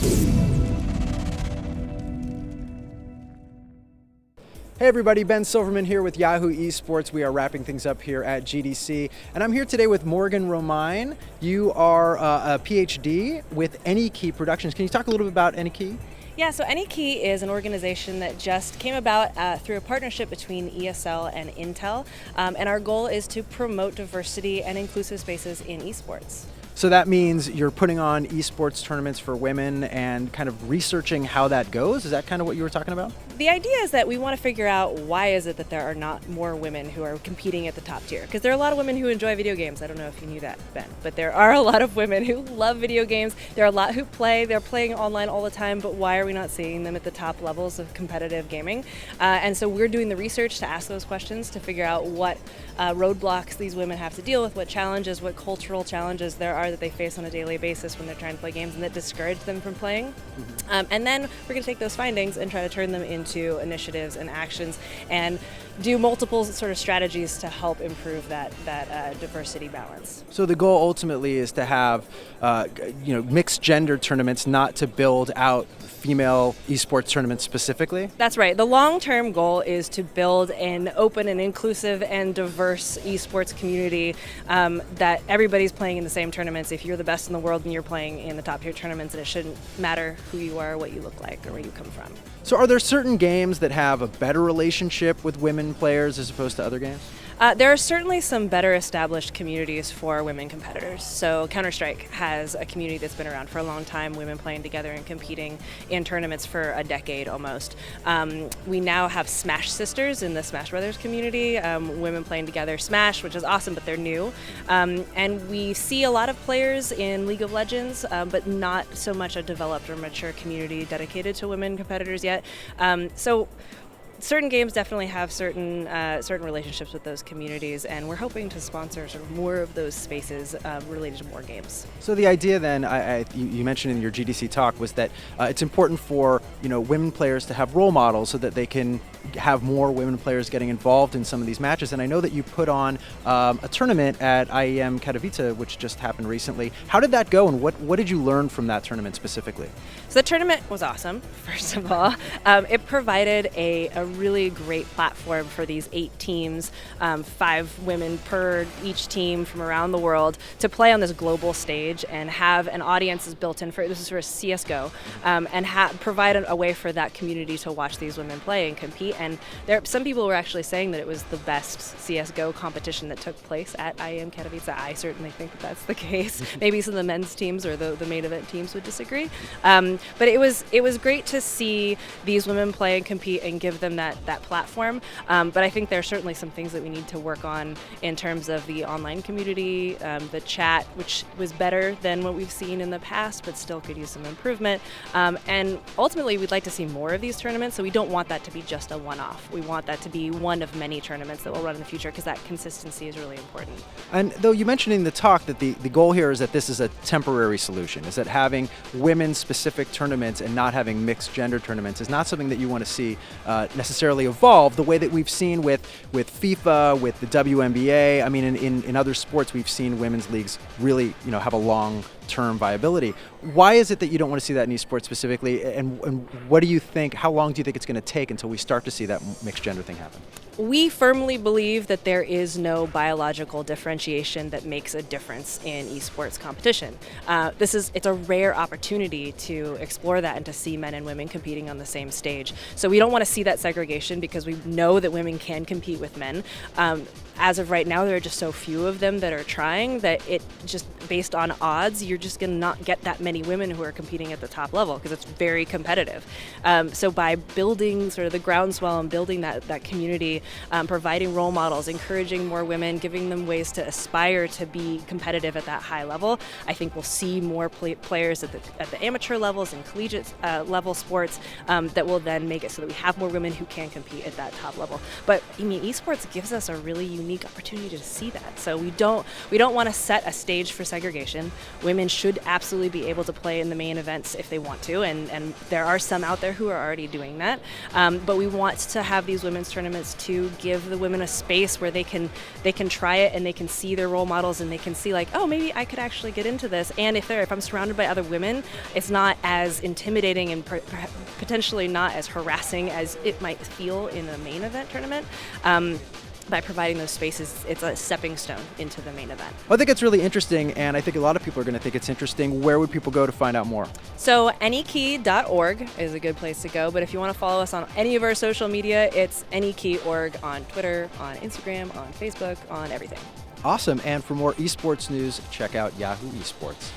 Hey everybody, Ben Silverman here with Yahoo Esports. We are wrapping things up here at GDC, and I'm here today with Morgan Romine. You are a PhD with AnyKey Productions. Can you talk a little bit about AnyKey? Yeah, so AnyKey is an organization that just came about through a partnership between ESL and Intel, and our goal is to promote diversity and inclusive spaces in esports. So that means you're putting on esports tournaments for women and kind of researching how that goes? Is that kind of what you were talking about? The idea is that we want to figure out why is it that there are not more women who are competing at the top tier. Because there are a lot of women who enjoy video games. I don't know if you knew that, Ben. But there are a lot of women who love video games. There are a lot who play. They're playing online all the time. But why are we not seeing them at the top levels of competitive gaming? And so we're doing the research to ask those questions to figure out what roadblocks these women have to deal with, what challenges, what cultural challenges there are that they face on a daily basis when they're trying to play games and that discourage them from playing. Mm-hmm. And then we're going to take those findings and try to turn them into initiatives and actions and do multiple sort of strategies to help improve that diversity balance. So the goal ultimately is to have mixed gender tournaments, not to build out female esports tournaments specifically? That's right. The long-term goal is to build an open and inclusive and diverse esports community that everybody's playing in the same tournaments. If you're the best in the world and you're playing in the top tier tournaments, and it shouldn't matter who you are, what you look like, or where you come from. So are there certain games that have a better relationship with women players as opposed to other games? There are certainly some better established communities for women competitors. So Counter-Strike has a community that's been around for a long time, women playing together and competing in tournaments for a decade almost. We now have Smash Sisters in the Smash Brothers community, women playing together Smash, which is awesome, but they're new. And we see a lot of players in League of Legends, but not so much a developed or mature community dedicated to women competitors yet. So certain games definitely have certain relationships with those communities, and we're hoping to sponsor sort of more of those spaces related to more games. So the idea then, you mentioned in your GDC talk, was that it's important for women players to have role models so that they can have more women players getting involved in some of these matches. And I know that you put on a tournament at IEM Katowice, which just happened recently. How did that go, and what did you learn from that tournament specifically? So the tournament was awesome, first of all. It provided a really great platform for these 8 teams, 5 women per each team from around the world, to play on this global stage and have an audience built in for, this is for CSGO, and provide a way for that community to watch these women play and compete. And some people were actually saying that it was the best CSGO competition that took place at IEM Katowice. I certainly think that that's the case. Maybe some of the men's teams or the main event teams would disagree. But it was great to see these women play and compete and give them that platform. But I think there are certainly some things that we need to work on in terms of the online community, the chat, which was better than what we've seen in the past, but still could use some improvement. And ultimately, we'd like to see more of these tournaments, so we don't want that to be just a one-off. We want that to be one of many tournaments that will run in the future, because that consistency is really important. And though you mentioned in the talk that the goal here is that this is a temporary solution, is that having women-specific tournaments and not having mixed gender tournaments is not something that you want to see necessarily evolve the way that we've seen with FIFA, with the WNBA. I mean, in other sports, we've seen women's leagues really, have a long-term viability. Why is it that you don't want to see that in esports specifically? And what do you think? How long do you think it's going to take until we start to see that mixed gender thing happen? We firmly believe that there is no biological differentiation that makes a difference in esports competition. It's a rare opportunity to explore that and to see men and women competing on the same stage. So we don't want to see that segregation, because we know that women can compete with men. As of right now, there are just so few of them that are trying that it just, based on odds, you're just going to not get that many women who are competing at the top level, because it's very competitive. So by building sort of the groundswell and building that community, providing role models, encouraging more women, giving them ways to aspire to be competitive at that high level, I think we'll see more players at the amateur levels and collegiate level sports that will then make it so that we have more women who can compete at that top level. But I mean, esports gives us a really unique opportunity to see that. So we don't want to set a stage for segregation. Women should absolutely be able to play in the main events if they want to, and there are some out there who are already doing that. But we want to have these women's tournaments to to give the women a space where they can try it and they can see their role models and they can see like, oh, maybe I could actually get into this. And if I'm surrounded by other women, it's not as intimidating and potentially not as harassing as it might feel in a main event tournament. By providing those spaces, it's a stepping stone into the main event. Well, I think it's really interesting, and I think a lot of people are going to think it's interesting. Where would people go to find out more? So AnyKey.org is a good place to go, but if you want to follow us on any of our social media, it's AnyKey.org on Twitter, on Instagram, on Facebook, on everything. Awesome, and for more esports news, check out Yahoo Esports.